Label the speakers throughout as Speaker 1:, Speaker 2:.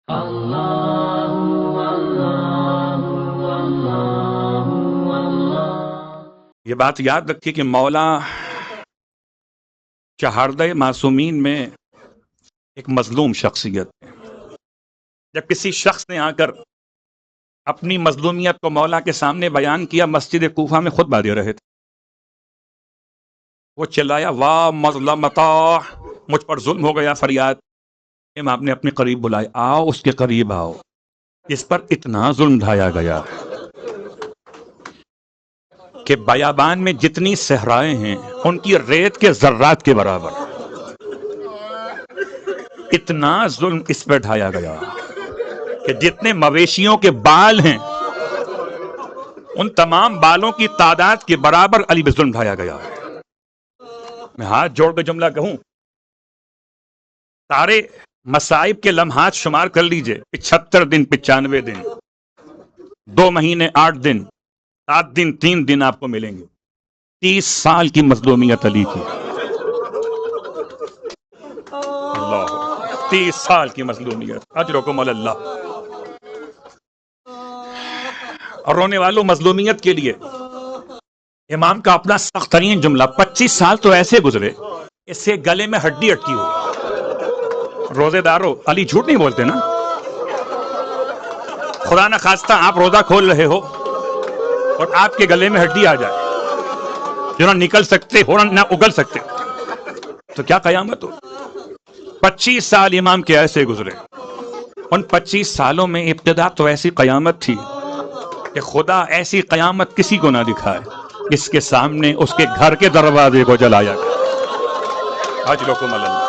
Speaker 1: یہ بات یاد رکھیے کہ مولا چہاردہ معصومین میں ایک مظلوم شخصیت ہے. جب کسی شخص نے آ کر اپنی مظلومیت کو مولا کے سامنے بیان کیا، مسجد کوفہ میں خطبہ دے رہے تھے، وہ چلایا واہ مظلمتا، مجھ پر ظلم ہو گیا، فریاد. امام نے اپنے قریب بلائے، آؤ اس کے قریب آؤ، اس پر اتنا ظلم ڈھایا گیا کہ بیابان میں جتنی صحرائیں ہیں ان کی ریت کے ذرات کے برابر اتنا ظلم اس پر ڈھایا گیا کہ جتنے مویشیوں کے بال ہیں ان تمام بالوں کی تعداد کے برابر علی پہ ظلم ڈھایا گیا ہے. میں ہاتھ جوڑ کے جملہ کہوں، سارے مصائب کے لمحات شمار کر لیجئے، 75 دن، 95 دن، 2 مہینے، 8 دن، 7 دن، 3 دن آپ کو ملیں گے. 30 سال کی مظلومیت علی کی. اللہ، 30 سال کی مظلومیت. اجرکم علی اللہ. اور رونے والوں، مظلومیت کے لیے امام کا اپنا سخت ترین جملہ، 25 سال تو ایسے گزرے اس سے گلے میں ہڈی اٹکی ہوئی. روزے دارو، علی جھوٹ نہیں بولتے نا. خدا نہ خواستہ آپ روزہ کھول رہے ہو اور آپ کے گلے میں ہڈی آ جائے جو نہ نکل سکتے ہو نہ اگل سکتے، تو کیا قیامت ہو. 25 سال امام کے ایسے گزرے. ان 25 سالوں میں ابتدا تو ایسی قیامت تھی کہ خدا ایسی قیامت کسی کو نہ دکھائے جس کے سامنے اس کے گھر کے دروازے کو جلایا گیا. اجرکم اللہ.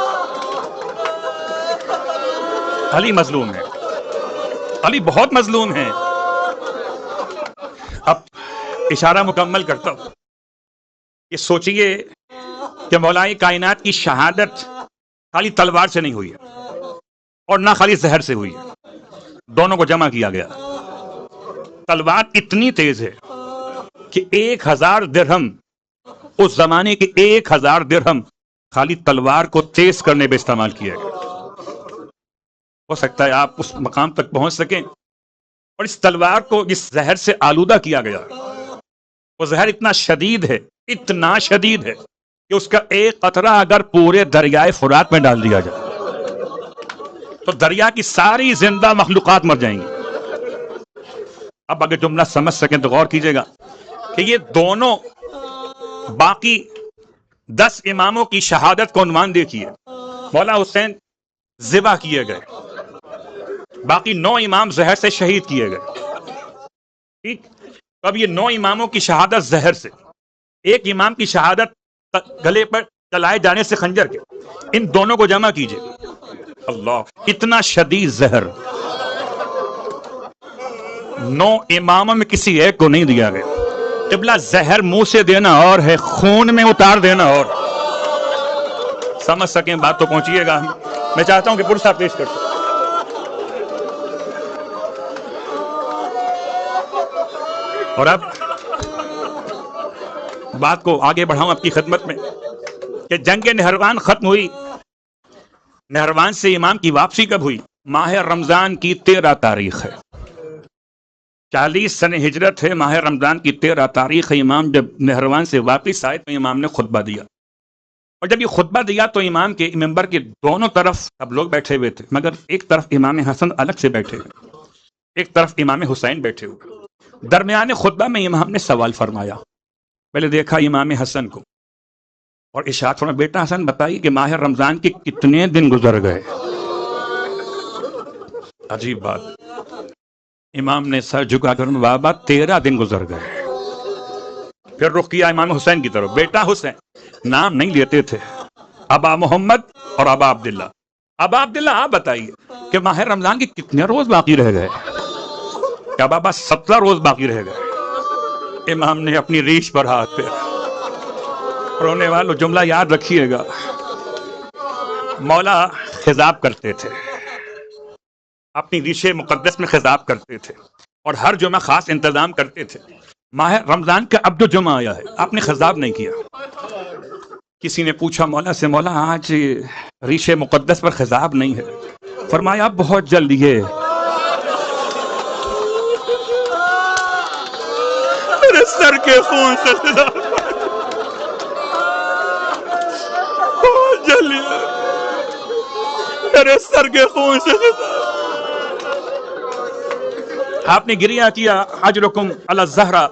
Speaker 1: علی مظلوم ہے، علی بہت مظلوم ہے. اب اشارہ مکمل کرتا ہوں. یہ سوچئے کہ مولائے کائنات کی شہادت خالی تلوار سے نہیں ہوئی ہے اور نہ خالی زہر سے ہوئی ہے، دونوں کو جمع کیا گیا. تلوار اتنی تیز ہے کہ 1000 درہم، اس زمانے کے 1000 درہم خالی تلوار کو تیز کرنے پہ استعمال کیا گیا. ہو سکتا ہے آپ اس مقام تک پہنچ سکیں. اور اس تلوار کو جس زہر سے آلودہ کیا گیا، وہ زہر اتنا شدید ہے، اتنا شدید ہے کہ اس کا ایک قطرہ اگر پورے دریائے فرات میں ڈال دیا جائے تو دریا کی ساری زندہ مخلوقات مر جائیں گی. اب اگر جملہ سمجھ سکیں تو غور کیجئے گا کہ یہ دونوں باقی 10 اماموں کی شہادت کو عنوان دیکھیے. مولا حسین ذبح کیے گئے، باقی 9 امام زہر سے شہید کیے گئے. ٹھیک، اب یہ 9 اماموں کی شہادت زہر سے، ایک امام کی شہادت گلے پر چلائے جانے سے خنجر کے، ان دونوں کو جمع کیجئے. اللہ، اتنا شدید زہر 9 اماموں میں کسی ایک کو نہیں دیا گیا. قبلہ، زہر منہ سے دینا اور ہے، خون میں اتار دینا اور. سمجھ سکیں بات تو پہنچیے گا. میں چاہتا ہوں کہ پرسہ پیش کر سکیں. اور اب بات کو آگے بڑھاؤں آپ کی خدمت میں کہ جنگ نہروان ختم ہوئی. نہروان سے امام کی واپسی کب ہوئی؟ ماہ رمضان کی 13 تاریخ ہے. 40 سن ہجرت ہے، ماہ رمضان کی 13 تاریخ ہے. امام جب نہروان سے واپس آئے تو امام نے خطبہ دیا، اور جب یہ خطبہ دیا تو امام کے ممبر کے دونوں طرف سب لوگ بیٹھے ہوئے تھے، مگر ایک طرف امام حسن الگ سے بیٹھے ہوئے، ایک طرف امام حسین بیٹھے ہوئے. درمیان خطبہ میں امام نے سوال فرمایا. پہلے دیکھا امام حسن کو اور ارشاد فرمایا، بیٹا حسن بتائیے کہ ماہ رمضان کے کتنے دن گزر گئے؟ عجیب بات. امام نے سر جھکا کر بابا 13 دن گزر گئے. پھر رخ کیا امام حسین کی طرف. بیٹا حسین، نام نہیں لیتے تھے، ابا محمد اور ابا عبداللہ. ابا عبداللہ آپ بتائیے کہ ماہ رمضان کے کتنے روز باقی رہ گئے؟ کیا بابا 17 روز باقی رہ گئے. امام نے اپنی ریش پر ہاتھ پھیرا. رونے والوں، جملہ یاد رکھیے گا، مولا خطاب کرتے تھے، اپنی ریش مقدس میں خطاب کرتے تھے، اور ہر جمعہ خاص انتظام کرتے تھے. ماہ رمضان کا اب جو جمعہ آیا ہے آپ نے خطاب نہیں کیا. کسی نے پوچھا مولا سے، مولا آج ریش مقدس پر خطاب نہیں ہے. فرمایا بہت جلد یہ میرے سر کے خون سے بہت جلد میرے سر کے خون سے آپ نے گریہ کیا اجرکم علی الزہرا.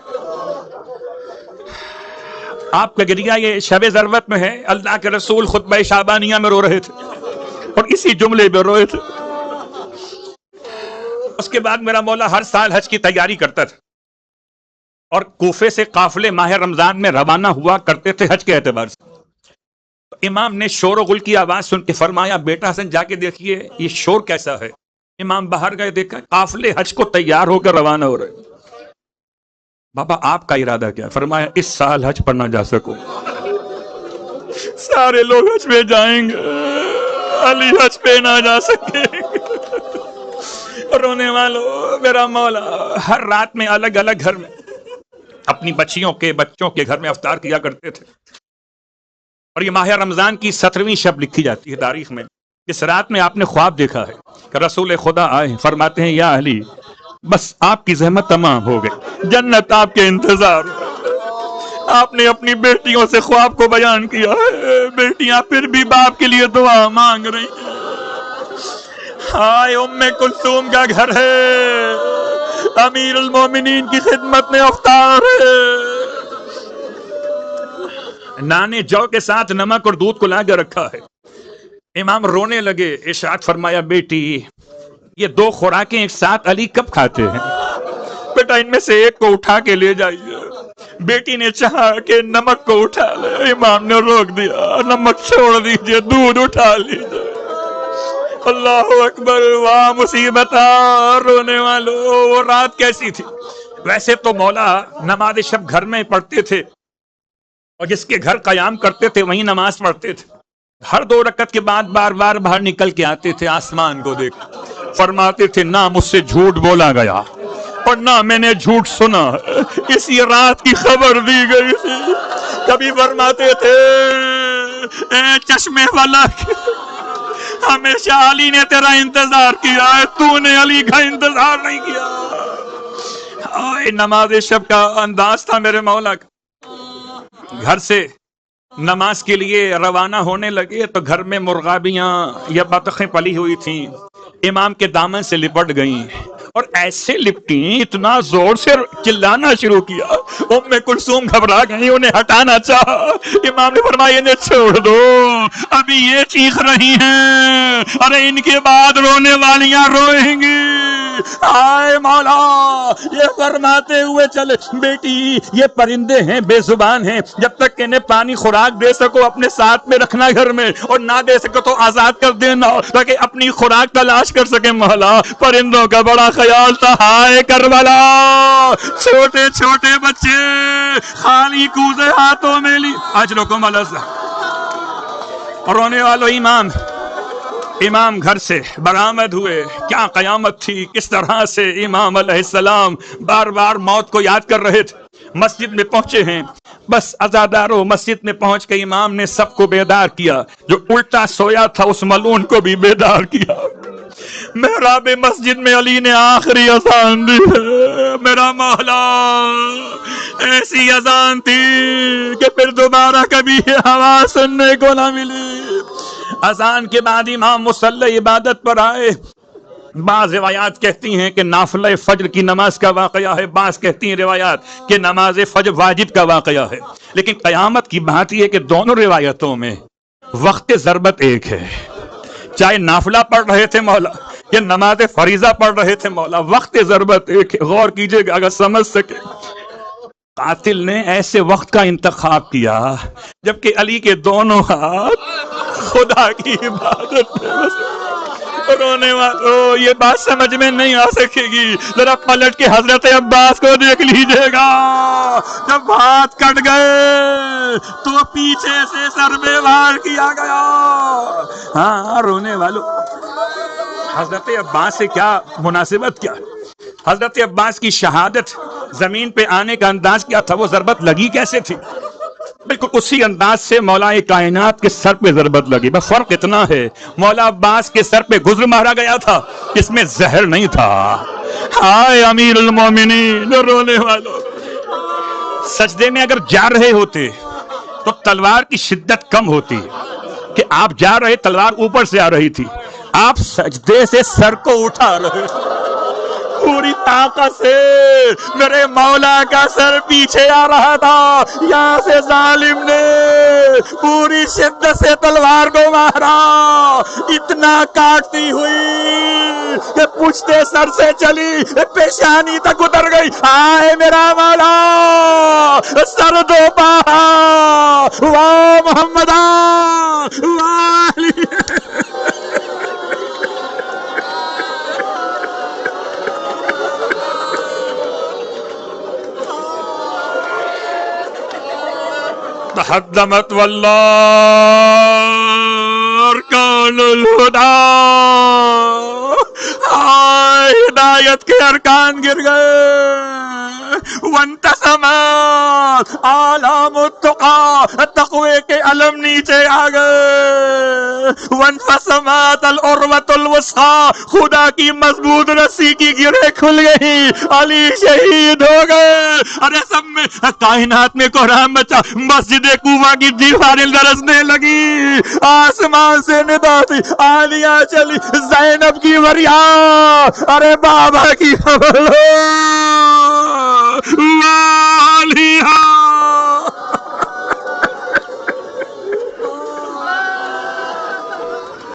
Speaker 1: آپ کا گریہ یہ شب ضرورت میں ہے. اللہ کے رسول خطبہ شعبانیہ میں رو رہے تھے اور اسی جملے میں روئے تھے. اس کے بعد میرا مولا ہر سال حج کی تیاری کرتا تھا اور کوفے سے قافلے ماہ رمضان میں روانہ ہوا کرتے تھے حج کے اعتبار سے. امام نے شور و غل کی آواز سن کے فرمایا بیٹا حسن جا کے دیکھیے یہ شور کیسا ہے. امام باہر گئے, دیکھا قافلے حج کو تیار ہو کر روانہ ہو رہے. بابا آپ کا ارادہ کیا؟ فرمایا اس سال حج پر نہ جا سکوں. سارے لوگ حج پہ جائیں گے, علی حج پہ نہ جا سکے. رونے والوں, میرا مولا ہر رات میں الگ الگ گھر میں اپنی بچیوں کے بچوں کے گھر میں افطار کیا کرتے تھے. اور یہ ماہ رمضان کی 17ویں شب لکھی جاتی ہے تاریخ میں. اس رات میں آپ نے خواب دیکھا ہے کہ رسول خدا آئے, فرماتے ہیں یا علی بس آپ کی زحمت تمام ہو گئی, جنت آپ کے انتظار. آپ نے اپنی بیٹیوں سے خواب کو بیان کیا ہے, بیٹیاں پھر بھی باپ کے لیے دعا مانگ رہی ہیں. ہائے ام کلثوم کا گھر ہے, امیر المومنین کی خدمت میں افطار ہے. نانے جو کے ساتھ نمک اور دودھ کو لا کر رکھا ہے. امام رونے لگے, ارشاد فرمایا بیٹی یہ 2 خوراکیں ایک ساتھ علی کب کھاتے ہیں؟ بیٹا ان میں سے ایک کو اٹھا کے لے جائیے. بیٹی نے چاہا کہ نمک کو اٹھا لے, امام نے روک دیا, نمک چھوڑ دیجئے, دودھ اٹھا لیجئے. اللہ اکبر, واہ مصیبت. رونے والوں, وہ رات کیسی تھی. ویسے تو مولا نماز شب گھر میں پڑھتے تھے اور جس کے گھر قیام کرتے تھے وہیں نماز پڑھتے تھے. ہر 2 رکعت کے بعد بار بار باہر نکل کے آتے تھے, آسمان کو دیکھ فرماتے تھے نہ مجھ سے جھوٹ بولا گیا اور نہ میں نے جھوٹ سنا, اسی رات کی خبر دی گئی تھی. کبھی فرماتے تھے اے چشمے والا ہمیشہ علی نے تیرا انتظار کیا ہے, تو نے علی کا انتظار نہیں کیا. نماز شب کا انداز تھا میرے مولا کا. گھر سے نماز کے لیے روانہ ہونے لگے تو گھر میں مرغابیاں یا بطخیں پلی ہوئی تھیں, امام کے دامن سے لپٹ گئیں اور ایسے لپٹیں, اتنا زور سے چلانا شروع کیا. ام کلثوم گھبرا گئی, انہیں ہٹانا چاہا. امام نے فرمایا انہیں چھوڑ دو, ابھی یہ چیخ رہی ہیں, ارے ان کے بعد رونے والیاں روئیں گی. آئے مولا, یہ فرماتے ہوئے چلے بیٹی یہ پرندے ہیں بے زبان ہیں, جب تک انہیں پانی خوراک دے سکو اپنے ساتھ میں رکھنا گھر میں, اور نہ دے سکو تو آزاد کر دینا تاکہ اپنی خوراک تلاش کر سکے. مولا پرندوں کا بڑا خیال تھا. ہائے کربلا, چھوٹے چھوٹے بچے خالی کوزے ہاتھوں میں لی. اجرکم علی الزہرا. رونے والو امام گھر سے برآمد ہوئے. کیا قیامت تھی, کس طرح سے امام علیہ السلام بار بار موت کو یاد کر رہے تھے. مسجد میں پہنچے ہیں, بس عزادارو مسجد میں پہنچ کے امام نے سب کو بیدار کیا. جو الٹا سویا تھا اس ملعون کو بھی بیدار کیا. محراب مسجد میں علی نے آخری اذان دی ہے. میرا مولا ایسی اذان تھی کہ پھر دوبارہ کبھی یہ آواز سننے کو نہ ملی. اذان کے بعد امام مصلی عبادت پر آئے. بعض روایات کہتی ہیں کہ نافلہ فجر کی نماز کا واقعہ ہے, بعض کہتی ہیں روایات کہ نماز فجر واجب کا واقعہ ہے. لیکن قیامت کی بات یہ کہ دونوں روایتوں میں وقت ضربت ایک ہے. چاہے نافلہ پڑھ رہے تھے مولا یا نماز فریضہ پڑھ رہے تھے مولا, وقت ضربت ایک ہے. غور کیجئے گا اگر سمجھ سکے. قاتل نے ایسے وقت کا انتخاب کیا جبکہ علی کے دونوں ہاتھ خدا کی عبادت میں. رونے والوں, یہ بات سمجھ میں نہیں آ سکے گی, ذرا پلٹ کے حضرت عباس کو دیکھ لیجئے گا. جب ہاتھ کٹ گئے تو پیچھے سے سر میں وار کیا گیا. ہاں رونے والوں, حضرت عباس سے کیا مناسبت, کیا حضرت عباس کی شہادت زمین پہ آنے کا انداز کیا تھا, وہ ضربت لگی کیسے تھی. بالکل اسی انداز سے مولا کائنات کے سر پہ ضربت لگی، بس فرق اتنا ہے مولا عباس کے سر پہ گزر مارا گیا تھا، اس میں زہر نہیں تھا۔ ہائے امیر المومنین رونے والوں، سجدے میں اگر جا رہے ہوتے تو تلوار کی شدت کم ہوتی کہ آپ جا رہے، تلوار اوپر سے آ رہی تھی، آپ سجدے سے سر کو اٹھا رہے پوری طاقت سے، میرے مولا کا سر پیچھے آ رہا تھا، یہاں سے ظالم نے پوری شدت سے تلوار کو مارا، اتنا کاٹتی ہوئی کہ پشتے سر سے چلی پیشانی تک اتر گئی۔ آئے میرا مولا سر دو پاہا، واہ محمدہ واہ علی۔ تحدمت واللہ ارکان الہدا، ہدایت کے ارکان گر گئے، وانتسمت آلام التقا، تقوی کے علم نیچے آ گئے، وانفسمت العروۃ الوثقی، خدا کی مضبوط رسی کی گرہیں کھل گئی، علی شہید ہو گئے۔ ارے سب میں کائنات میں کوہرام مچا، مسجد کوفہ کی دیواریں لرزنے لگی، آسمان سے ندا تھی، آلیاں چلی، زینب کی فریاد، ارے بابا کی خبر،